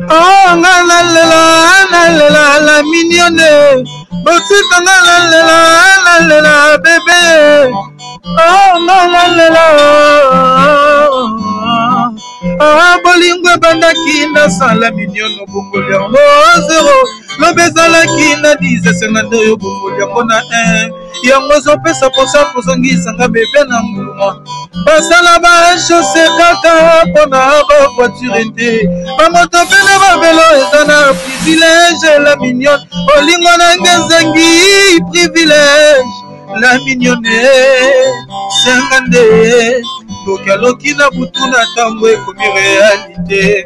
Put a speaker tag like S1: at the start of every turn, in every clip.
S1: Oh, la mignonne. Boutique, la bébé. Oh, ah, bolingo bandaki na sala mignonne bongoli yango 0. Lobezala ki na 10 sengande yo bongoli yango na 1. Yango zopesa posa kozongisa nga bebe na mbuma. Basala ba chaussée kaka pona ba voiture te. Bamoto pe na babelo eza na privilège la mignonne. Olingo na ngezengi privilège la mignonne. Sengande Lokaloki na butu na tango ekomi réalité.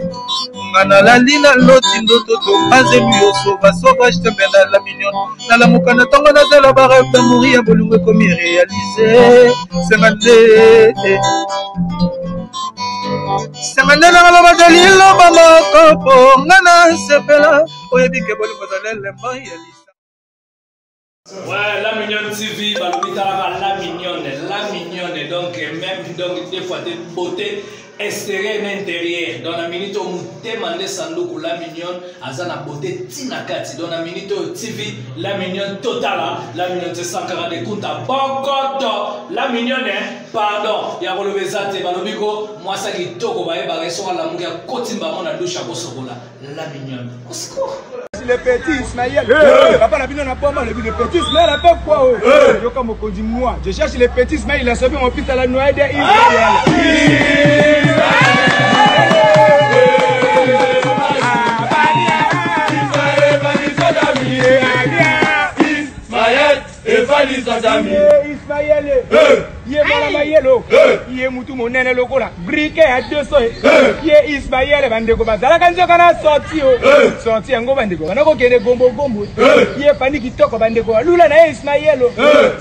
S1: Ngana la lina loti ndoto to azelu yo sauvage tembena la mignonne. Na la mukana tango na zela ba rêve d'amour ya bolungo ekomi réalisé. Sengande na la badalilo ba mokopo ngana sepela oyebike bolungo zalele mbayali.
S2: Ouais, la mignonne TV, la mignonne, donc même donc des fois des beautés extérieures et intérieures. Dans la minute où nous demandons Sandoku la mignonne, azana beauté tinakati. Dans la minute où TV, la mignonne totale, la mignonne de 140 de Kunta Bokoto, la mignonne, pardon, ya relevé ça te balobiko, moi ça qui toko bae bareso la mugia kotimba mona douche à bosokola, la mignonne.
S3: Le petit Ismaël, papa la bino na pas mal, le petit Ismaël a pas quoi. Je comme au dit moi, je cherche le petit Ismaël, il a sauvé mon fils à la noix d'Israël. Ismaël, il est Malamayelo, il est Moutou mon nene locola, briquet à 200, il est Ismaël Bandego Bazala quand je sorti en go Bandego, on a coqué gombo gombo, il est panique qui toque Bandego, Lula na Ismaël,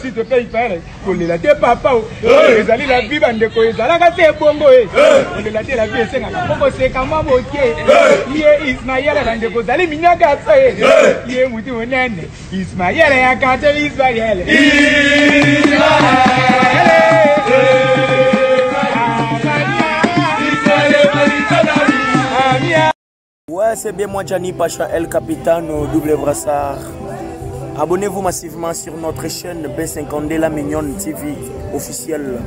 S3: s'il te plaît, Ismaël, pour les latter papa, les alliés la vie Bandego, les alliés bongo, les latter la vie, c'est comme moi, il est Ismaël Bandego, Zali Minaga, il est Moutou mon nene, Ismaël et un cancer Ismaël.
S4: Ouais, c'est bien moi, Gianni Pacha, El Capitano, double brassard. Abonnez-vous massivement sur notre chaîne B50D La Mignonne TV officielle.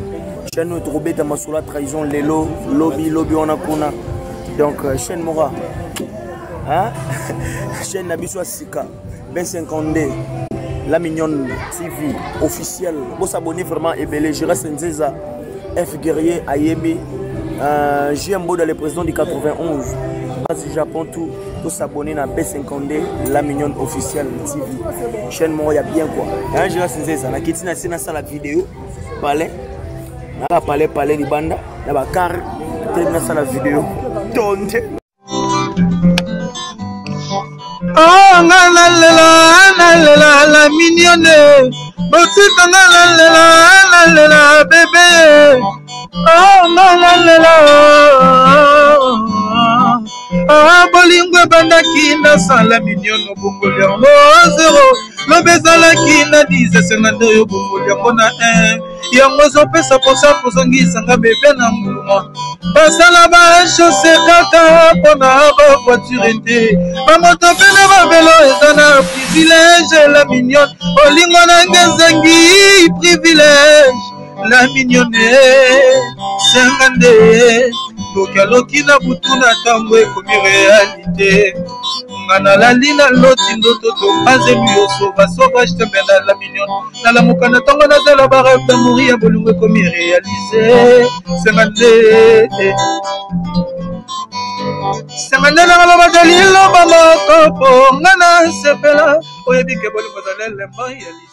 S4: Chaîne Troubé Damasoula Trahison, Lelo, Lobby Onakuna. Donc, chaîne Mora. Hein? Chaîne Nabiswa Sika, B50D. La Mignonne TV officielle. Vous s'abonnez vraiment et belé. Je reste Nzeza, F Guerrier, Ayemi, JMBO dans le président du 91. Vas-y Japon tout. Vous s'abonner à B50D, La Mignonne officielle TV. Chaîne moi, il y a bien quoi. Je reste Nzeza. Na kitina sina sa la vidéo. Palais. Na palais libanda. Na ba car. Termina sa la vidéo. Tonte.
S1: Oh, la mignonne. Boutique, la bébé. Oh, ah, bolingo bandaki na sala mignonne bongoli yango 0. Lobezala ki na 10 sengande yo bongoli yango na 1. Yango zopesa posa kozongisa nga bebe na mbuma. Basala ba chaussée kaka pona ba voiture te. Bamoto pe na babelo eza na privilège la mignonne. Olingo na ngezengi privilège la mignonne. Sengande Lokaloki na butu na tango ekomi réalité. Ngana la lina loti ndoto to azelu yo sauvage tembena la mignonne. Na la mukana tango na zela ba rêve d'amour ya bolungo ekomi réalisé. Sengande na la badalilo ba mokopo ngana sepela oyebike bolungo zalele mbayali.